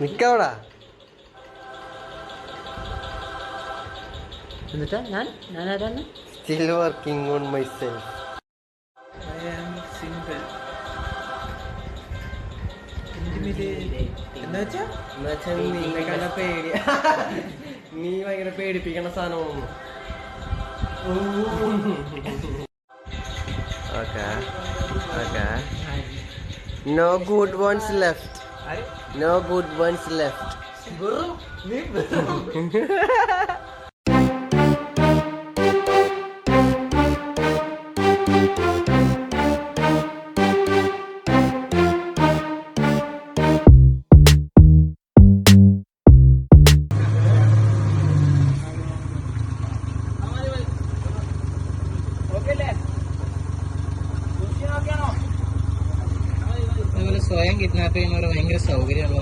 നിക്കവിടാ. എന്നിട്ടാ ഞാൻ ആരാണ്? Still working on myself. I am single. എന്നുവെച്ചാ നിന്നെ കണ്ട പേടി. നീ ഭയങ്കര പേടിപ്പിക്കണ സാധനമാണ്. Okay. No good ones left. No good ones left. അതുപോലെ സ്വയം കിഡ്നാപ്പ് ചെയ്യുന്നവർ ഭയങ്കര സൗകര്യമുള്ള